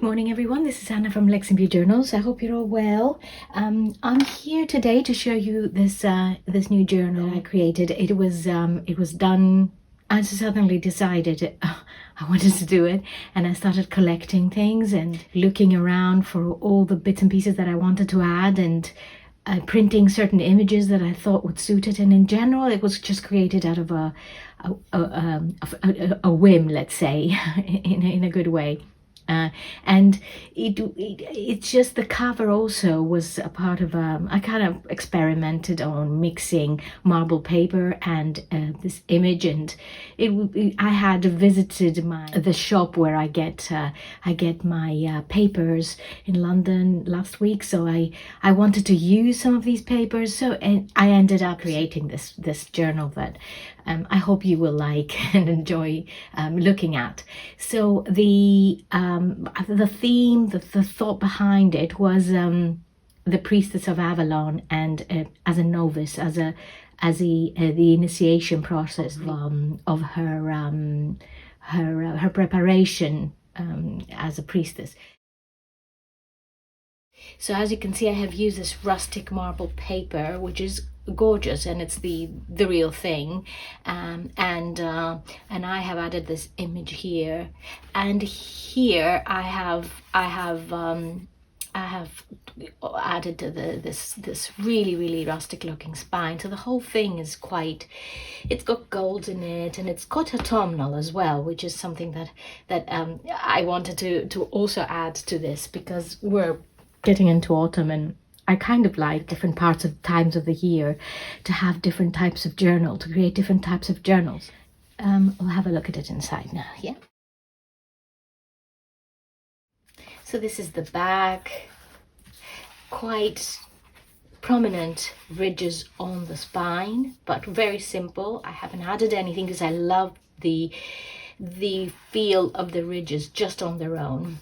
Good morning everyone, this is Anna from Lex and View Journals. I hope you're all well. I'm here today to show you this new journal I created. It was done. I suddenly decided I wanted to do it, and I started collecting things and looking around for all the bits and pieces that I wanted to add, and printing certain images that I thought would suit it. And in general, it was just created out of a whim, let's say, in a good way. And it's just the cover also was a part of I kind of experimented on mixing marble paper and this image, and I had visited the shop where I get my papers in London last week, so I wanted to use some of these papers, so and I ended up creating this journal that I hope you will like and enjoy looking at. So the theme, the thought behind it was the Priestess of Avalon, and as a novice, as the initiation process of her preparation as a priestess. So as you can see, I have used this rustic marble paper, which is gorgeous, and it's the real thing, and I have added this image here, and here I have added to this really rustic looking spine. So the whole thing is it's got gold in it, and it's got autumnal as well, which is something that I wanted to also add to this, because we're getting into autumn, and I kind of like different times of the year to have different types of journal, to create different types of journals. We'll have a look at it inside now, yeah? So this is the back, quite prominent ridges on the spine, but very simple. I haven't added anything because I love the feel of the ridges just on their own.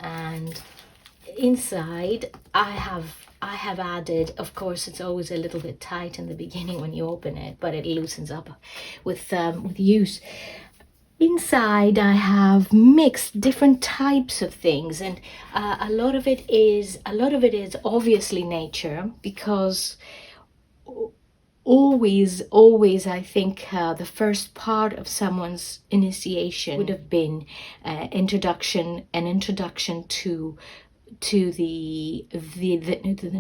And inside I have added, of course it's always a little bit tight in the beginning when you open it, but it loosens up with use. Inside I have mixed different types of things, and a lot of it is obviously nature, because always I think the first part of someone's initiation would have been an introduction to the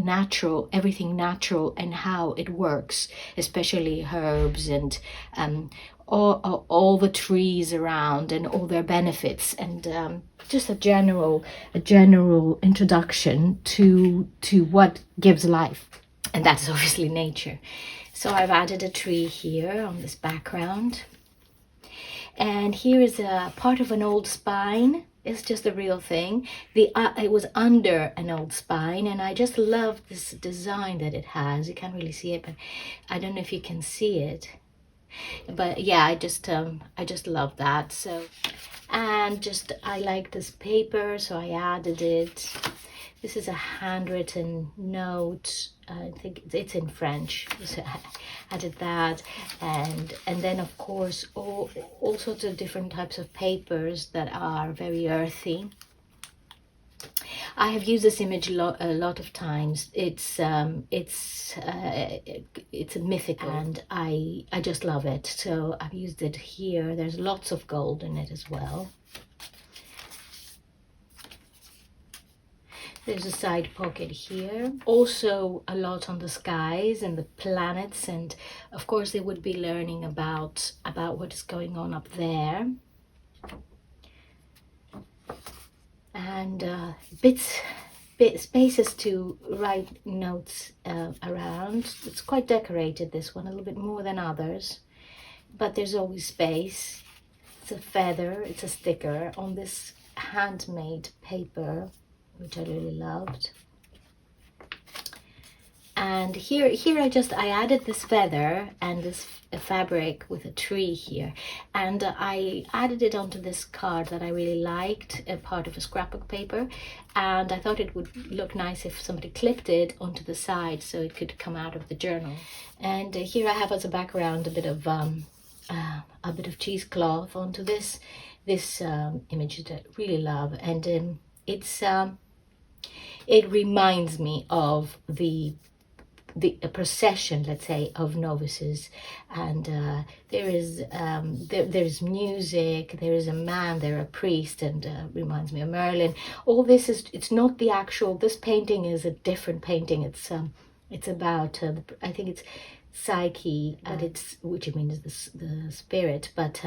natural, everything natural, and how it works, especially herbs and all the trees around and all their benefits, and just a general introduction to what gives life, and that is obviously nature. So I've added a tree here on this background, and here is a part of an old spine. It's just the real thing. It was under an old spine, and I just love this design that it has. You can't really see it, but I don't know if you can see it. But yeah, I just love that. So, and I like this paper, so I added it. This is a handwritten note. I think it's in French, so I added that, and then of course all sorts of different types of papers that are very earthy. I have used this image a lot of times. It's a mythical, and I just love it. So I've used it here. There's lots of gold in it as well. There's a side pocket here. Also a lot on the skies and the planets, and of course they would be learning about what is going on up there. And spaces to write notes around. It's quite decorated, this one, a little bit more than others, but there's always space. It's a feather, it's a sticker on this handmade paper, which I really loved. And here I added this feather and this fabric with a tree here, and I added it onto this card that I really liked, a part of a scrapbook paper, and I thought it would look nice if somebody clipped it onto the side so it could come out of the journal. And here I have as a background a bit of a bit of cheesecloth onto this image that I really love, and it reminds me of the a procession, let's say, of novices, and there's music, there is a man there, a priest, and reminds me of Merlin. All this is, it's not the actual, this painting is a different painting. It's about I think it's Psyche, and it's, which it means the spirit, but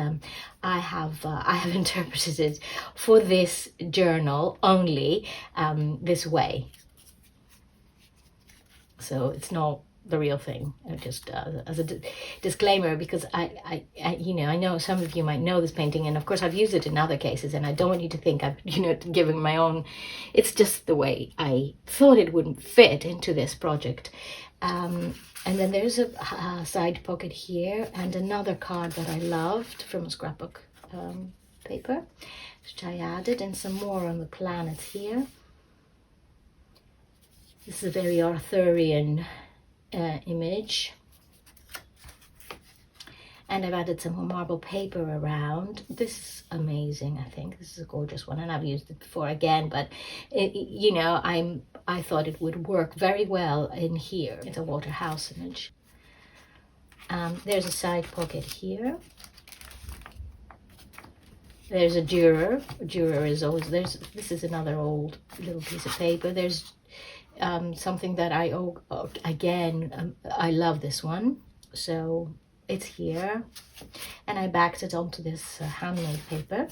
I have interpreted it for this journal only this way. So it's not the real thing, just as a disclaimer, because I I know some of you might know this painting, and of course I've used it in other cases, and I don't want you to think I've giving my own. It's just the way I thought it wouldn't fit into this project. And then there's a side pocket here, and another card that I loved from a scrapbook paper, which I added, and some more on the planets here. This is a very Arthurian image. And I've added some more marble paper around. This is amazing, I think. This is a gorgeous one, and I've used it before again, but I thought it would work very well in here. It's a Waterhouse image. There's a side pocket here. There's a Dürer. Dürer is always, this is another old little piece of paper. There's something that I love this one, so it's here, and I backed it onto this handmade paper.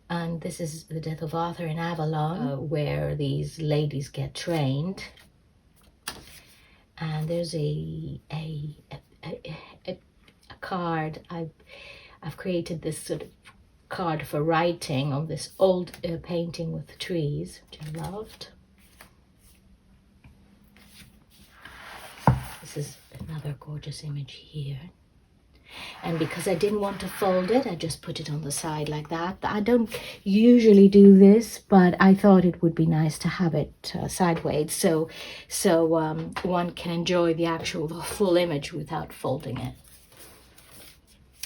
And this is the death of Arthur in Avalon, where these ladies get trained. And there's a card. I've created this sort of card for writing on this old painting with trees, which I loved. This is another gorgeous image here. And because I didn't want to fold it, I just put it on the side like that. I don't usually do this, but I thought it would be nice to have it sideways, so one can enjoy the full image without folding it.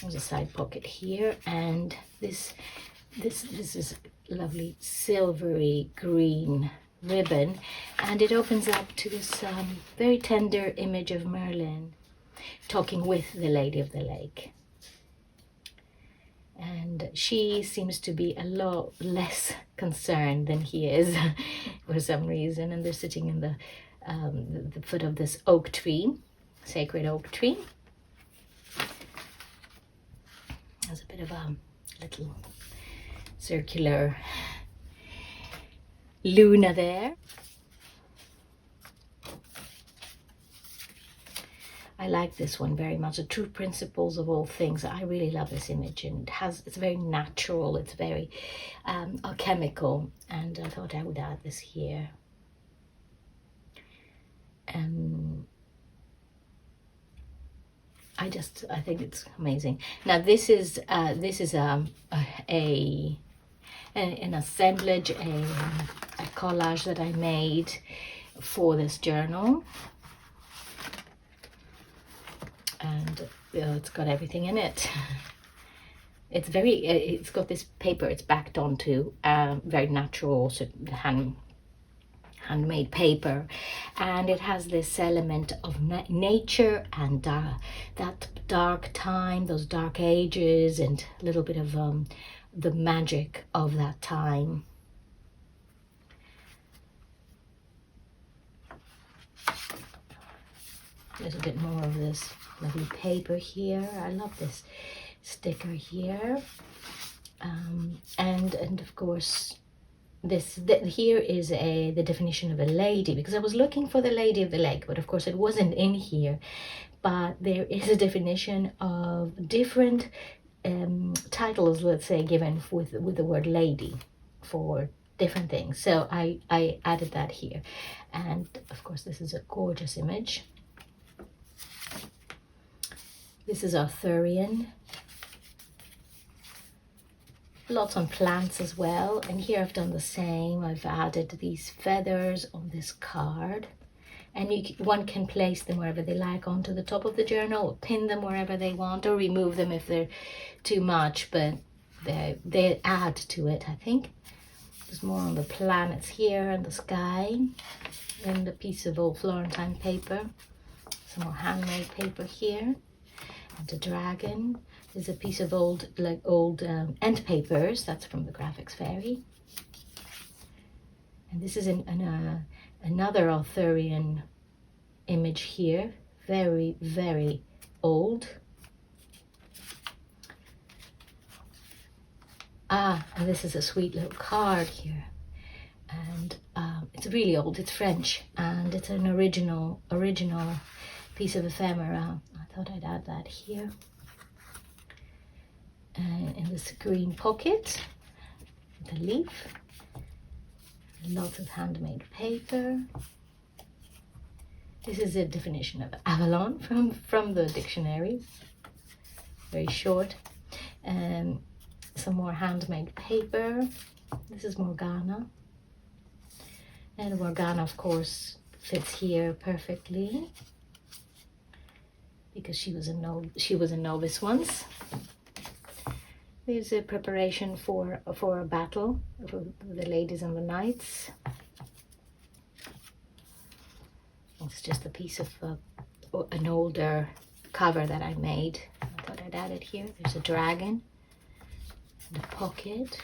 There's a side pocket here, and this is lovely silvery green ribbon, and it opens up to this very tender image of Merlin talking with the Lady of the Lake, and she seems to be a lot less concerned than he is for some reason, and they're sitting in the foot of this oak tree, sacred oak tree. There's a bit of a little circular Luna there. I like this one very much. The true principles of all things. I really love this image, and it's very natural. It's very alchemical, and I thought I would add this here. I think it's amazing. Now this is an assemblage, a collage that I made for this journal, and it's got everything in it. It's got this paper. It's backed onto very natural, handmade paper, and it has this element of nature and that dark time, those dark ages, and a little bit of the magic of that time. There's a bit more of this lovely paper here. I love this sticker here, and of course here is the definition of a lady, because I was looking for the Lady of the Lake, but of course it wasn't in here. But there is a definition of different titles, let's say, given with the word lady for different things. So I added that here, and of course this is a gorgeous image. This is Arthurian. Lots on plants as well, and here I've done the same. I've added these feathers on this card, and one can place them wherever they like onto the top of the journal, or pin them wherever they want, or remove them if they're too much, but they add to it, I think. There's more on the planets here and the sky, and a piece of old Florentine paper, some more handmade paper here, and a dragon. There's a piece of old end papers, that's from the Graphics Fairy. And this is another Arthurian image here, very, very old. And this is a sweet little card here. And it's really old, it's French, and it's an original piece of ephemera. I thought I'd add that here. In this green pocket, with a leaf. Lots of handmade paper. This is a definition of Avalon from the dictionary. Very short. Some more handmade paper. This is Morgana. And Morgana, of course, fits here perfectly because she was a novice once. There's a preparation for a battle for the ladies and the knights. It's just a piece of an older cover that I made. I thought I'd add it here. There's a dragon and a pocket.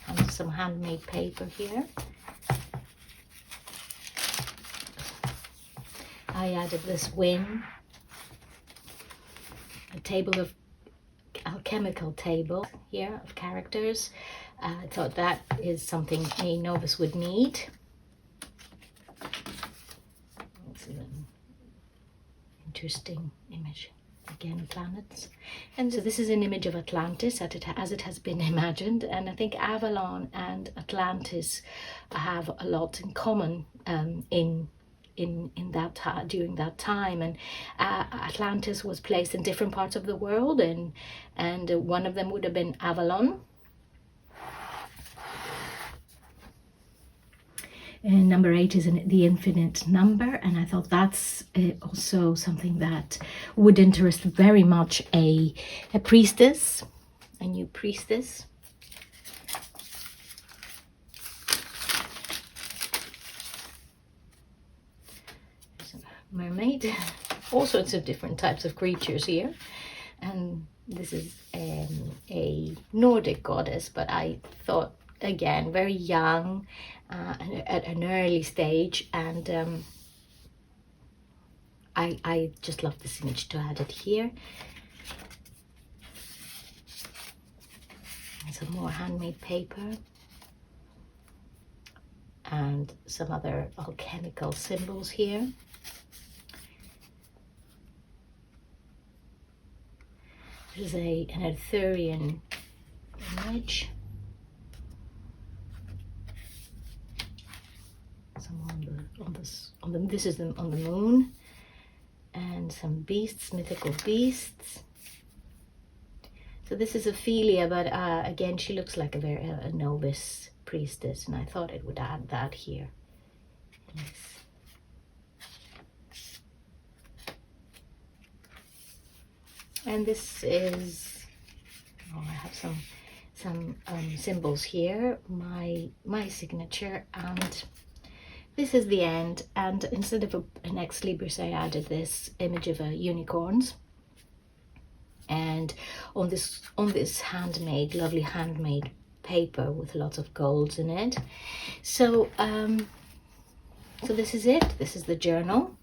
And some handmade paper here. I added this wing. A table of alchemical table here of characters. I thought that is something a novice would need. It's an interesting image. Again, planets. And so this is an image of Atlantis as it has been imagined. And I think Avalon and Atlantis have a lot in common during that time, and Atlantis was placed in different parts of the world, and one of them would have been Avalon. And number 8 is the infinite number, and I thought that's also something that would interest very much a priestess, a new priestess. Mermaid, all sorts of different types of creatures here, and this is a Nordic goddess, but I thought, again, very young, at an early stage, and I just love this image to add it here. And some more handmade paper and some other alchemical symbols here. This is an Arthurian image. Some this is on the moon, and some beasts, mythical beasts. So this is Ophelia, but again, she looks like a novice priestess, and I thought it would add that here. Yes. And this is, I have some symbols here, my signature, and this is the end. And instead of an ex libris, I added this image of unicorns. And on this lovely handmade paper with lots of golds in it. So so this is it. This is the journal,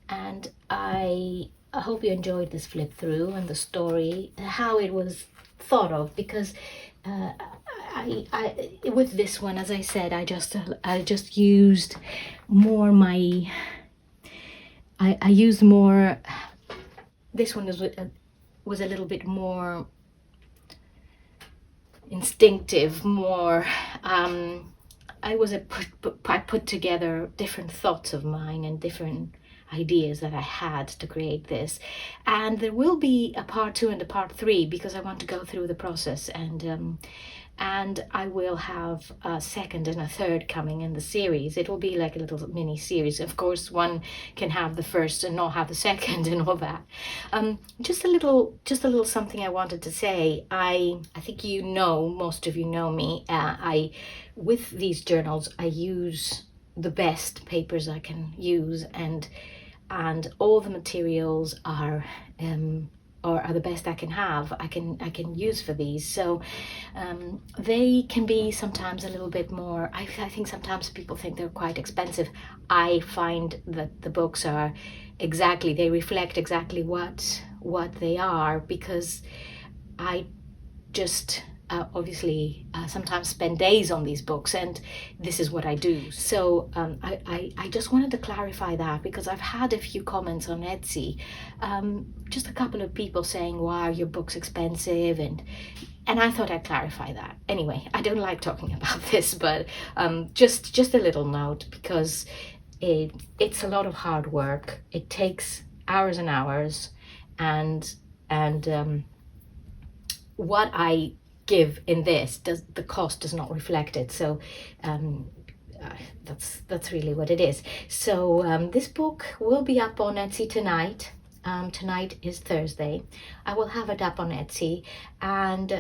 and I hope you enjoyed this flip through and the story, how it was thought of, because I with this one, as I said, I just used more I used more. This one was a little bit more instinctive, more I put together different thoughts of mine and different ideas that I had to create this, and there will be a part 2 and a part 3 because I want to go through the process and and I will have a second and a third coming in the series. It will be like a little mini series. Of course, one can have the first and not have the second and all that. Just a little something I wanted to say. I think most of you know me. With these journals, I use the best papers I can use, and all the materials are the best I can have. I can use for these. So they can be sometimes a little bit more. I think sometimes people think they're quite expensive. I find that the books are they reflect exactly what they are, because I just obviously sometimes spend days on these books, and this is what I do. So I just wanted to clarify that, because I've had a few comments on Etsy, just a couple of people saying, "Why are your books expensive?" and I thought I'd clarify that. Anyway, I don't like talking about this, but just a little note, because it's a lot of hard work. It takes hours and hours, and what I give in this, the cost does not reflect it. So that's really what it is. So this book will be up on Etsy tonight. Tonight is Thursday. I will have it up on Etsy, and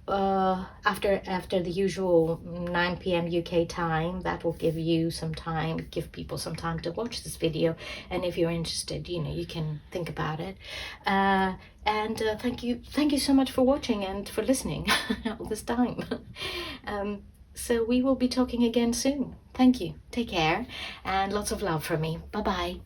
after the usual 9 p.m. UK time, that will give people some time to watch this video. And if you're interested, you can think about it. And thank you so much for watching and for listening all this time. So we will be talking again soon. Thank you. Take care, and lots of love from me. Bye bye.